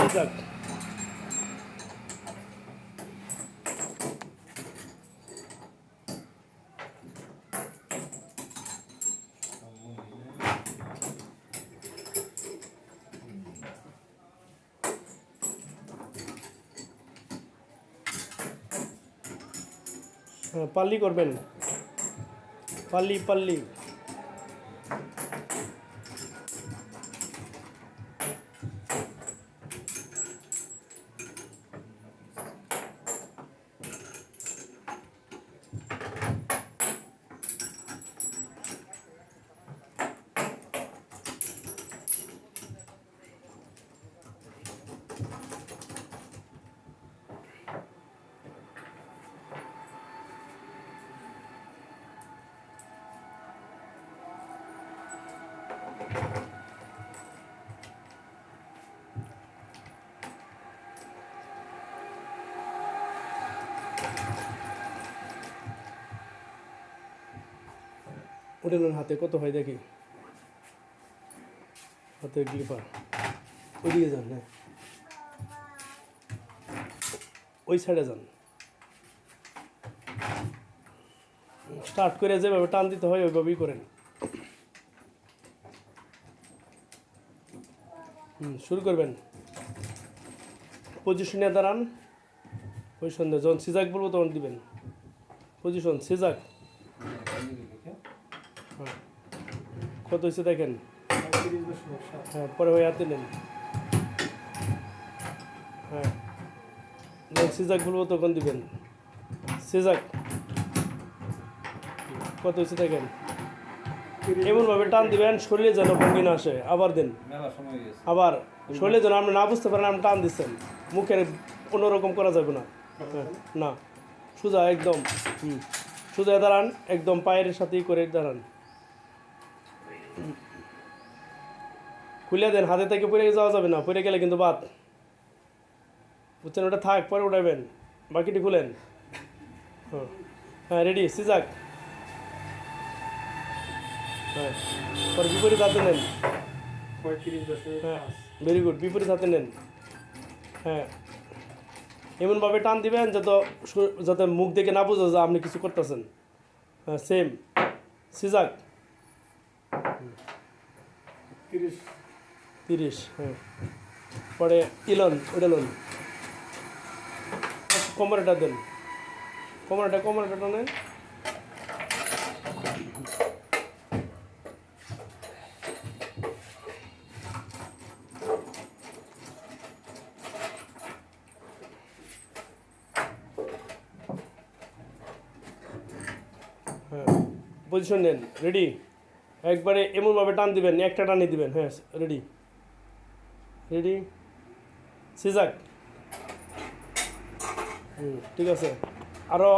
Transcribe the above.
সিজাক। হ্যাঁ, পাল্লি করবেন, পাল্লি পাল্লি। উঠে নেন, হাতে কত হয় দেখি, হাতে গ্লিপার। ওইদিকে যান, হ্যাঁ ওই সাইডে যান। স্টার্ট করে যেভাবে টান দিতে হয় ওইভাবেই করেন। শুরু করবেন। পজিশনে দাঁড়ান, পজিশন দিয়ে যখন সিজাক বলবো তখন দিবেন। পজিশন সিজাক। হ্যাঁ, কত হয়েছে দেখেন। হ্যাঁ, পরে ওই হাতে নেন। হ্যাঁ, যখন সিজাক বলবো তখন দিবেন। সিজাক কত হয়েছে দেখেন। এমনভাবে টান দিবেন শরীরে যেন ভঙ্গি না আসে। আবার দেন, আবার শরীরে যেন আপনি না বুঝতে পারেন আপনি টান দিচ্ছেন। মুখের কোনোরকম করা যাবে না। হ্যাঁ, না, সোজা একদম। সোজা দাঁড়ান, একদম পায়ের সাথেই করে দাঁড়ান। খুলে দেন, হাতে থেকে পড়ে যাওয়া যাবে না, পড়ে গেলে কিন্তু বাদ। বুঝছেন, ওটা থাক, পরে উঠাবেন। বাকিটি খুলেন। হ্যাঁ হ্যাঁ, রেডি সিজাক। হ্যাঁ, পরে বিপরীত হাতে নেন। হ্যাঁ, ভেরি গুড, বিপরীত হাতে নেন। হ্যাঁ, এমনভাবে টান দিবেন যাতে মুখ দেখে না বোঝা যায় আপনি কিছু করতেছেন। হ্যাঁ, সেম সিজাক। 30। হ্যাঁ, পরে ইলন, ওটা লোন। কোমরটা দেন, কোমরটা টানেন। হ্যাঁ, পজিশন নেন, রেডি। একবারে এমনভাবে টান দিবেন, একটা টানে দিবেন। হ্যাঁ, রেডি রেডি সিজাক। ঠিক আছে, আরও